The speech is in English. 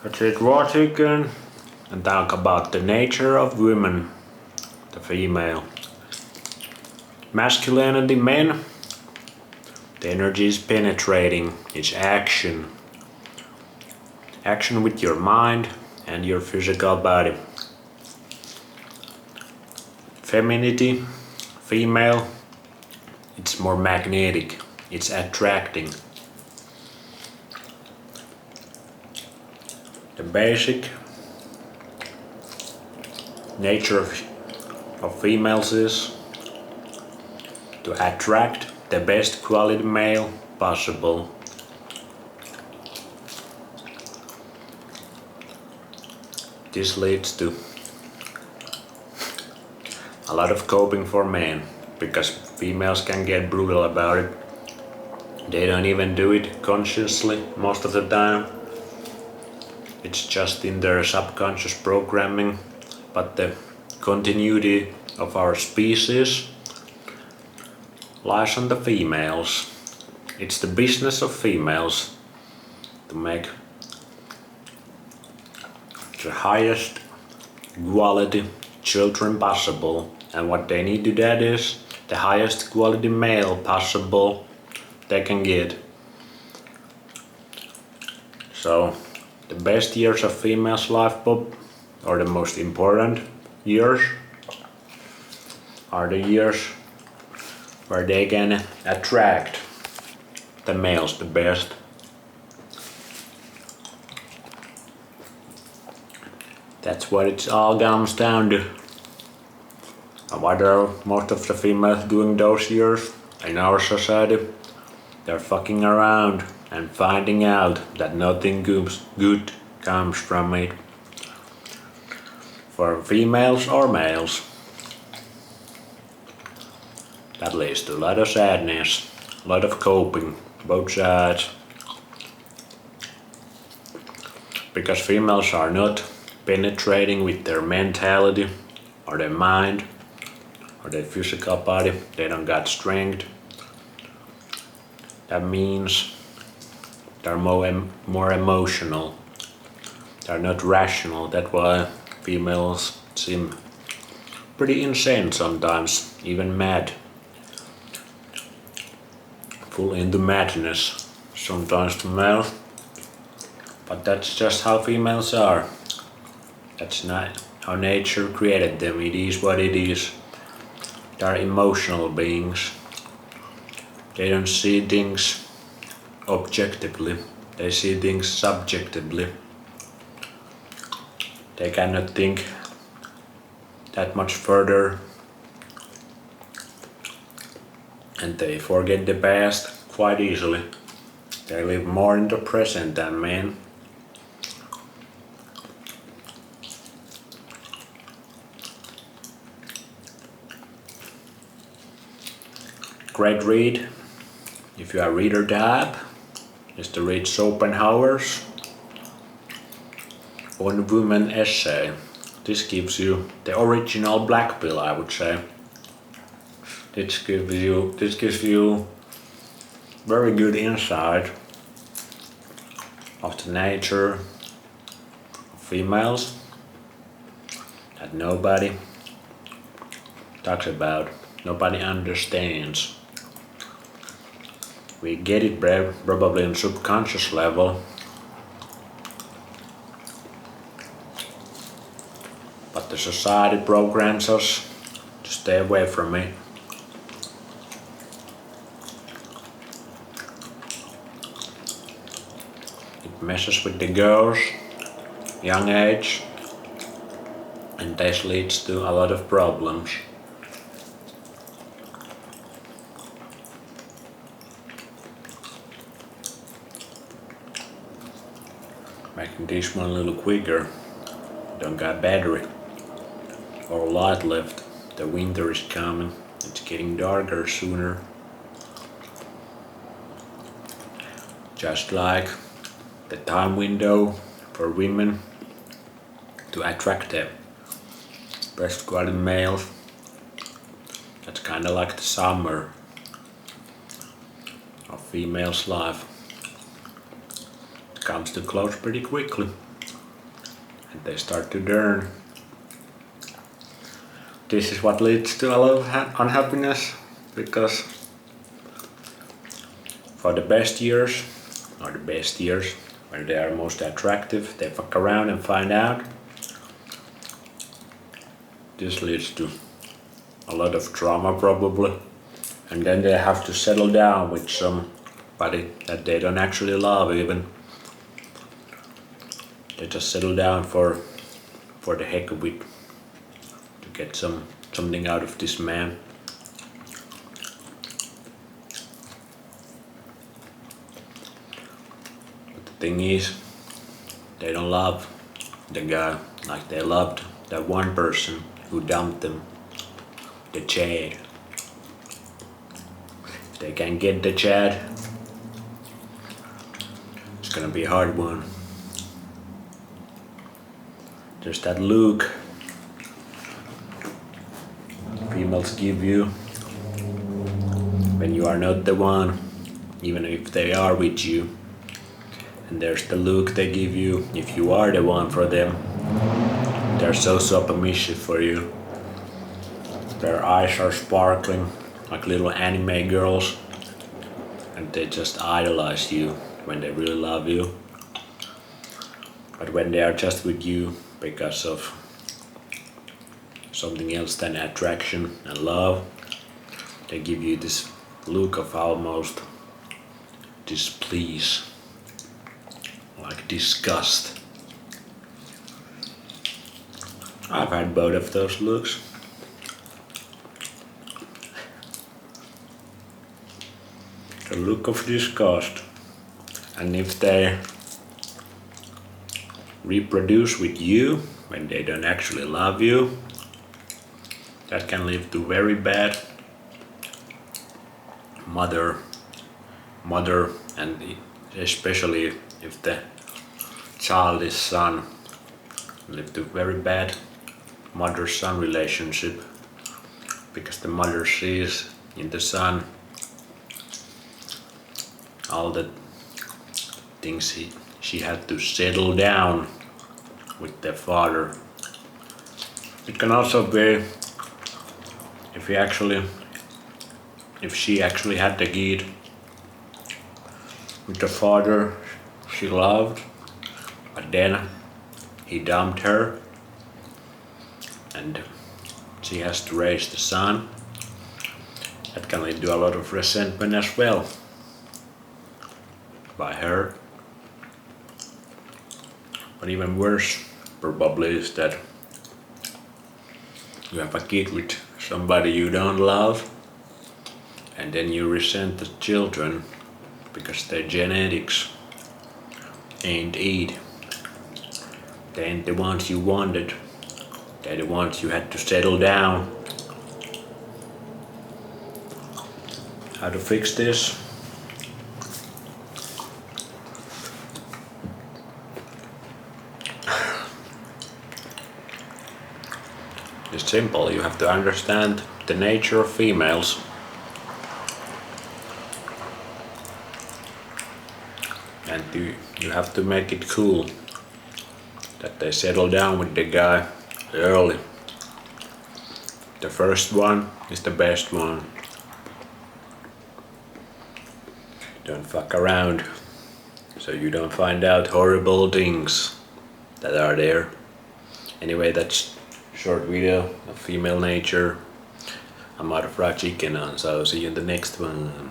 Let's eat raw chicken and talk about the nature of women, the female. Masculinity, men, the energy is penetrating, it's action. Action with your mind and your physical body. Femininity, female, it's more magnetic, it's attracting. The basic nature of females is to attract the best quality male possible. This leads to a lot of coping for men, because females can get brutal about it. They don't even do it consciously most of the time. It's just in their subconscious programming, but the continuity of our species lies on the females. It's the business of females to make the highest quality children possible, and what they need to do that is the highest quality male possible they can get. So the best years of female's life, Bob, or the most important years, are the years where they can attract the males the best. That's what it all comes down to. And what are most of the females doing those years in our society? They're fucking around and finding out that nothing good comes from it. For females or males. That leads to a lot of sadness, a lot of coping, both sides. Because females are not penetrating with their mentality or their mind or their physical body. They don't got strength. That means they're more emotional. They're not rational. That's why females seem pretty insane sometimes, even mad. Full into madness sometimes to males. But that's just how females are. That's not how nature created them. It is what it is. They're emotional beings. They don't see things objectively. They see things subjectively. They cannot think that much further. And they forget the past quite easily. They live more in the present than men. Great read, if you are reader type, is to read Schopenhauer's On Women essay. This gives you the original blackpill, I would say. This gives you very good insight of the nature of females that nobody talks about, nobody understands. We get it probably on subconscious level, but the society programs us to stay away from it. It messes with the girls, young age, and this leads to a lot of problems. Making this one a little quicker. Don't got battery or light left. The winter is coming. It's getting darker sooner. Just like the time window for women to attract the best quality males. That's kinda like the summer of female's life. It comes to close pretty quickly. and they start to learn. This is what leads to a lot of unhappiness, because for the best years, or the best years, when they are most attractive, they fuck around and find out. This leads to a lot of trauma probably, and then they have to settle down with somebody that they don't actually love even. They just settle down for the heck of it, to get something out of this man. But the thing is, they don't love the guy like they loved that one person who dumped them, the Chad. If they can get the Chad, it's gonna be a hard one. There's that look females give you when you are not the one, even if they are with you. And there's the look they give you if you are the one for them. They're so submissive for you. Their eyes are sparkling like little anime girls, and they just idolize you when they really love you. But when they are just with you because of something else than attraction and love, they give you this look of almost displease, like disgust. I've had both of those looks. The look of disgust. And if they reproduce with you when they don't actually love you, that can lead to very bad mother, and especially if the child is son, lead to very bad mother-son relationship, because the mother sees in the son all the things she had to settle down with the father. It can also be if she actually had the kid with the father she loved, but then he dumped her and she has to raise the son. That can lead to a lot of resentment as well by her. But even worse probably is that you have a kid with somebody you don't love, and then you resent the children because their genetics ain't it. They ain't the ones you wanted. They're the ones you had to settle down. How to fix this? It's simple. You have to understand the nature of females. And you have to make it cool that they settle down with the guy early. The first one is the best one. Don't fuck around so you don't find out horrible things that are there. Anyway, that's short video of female nature. I'm out of fried chicken, so see you in the next one.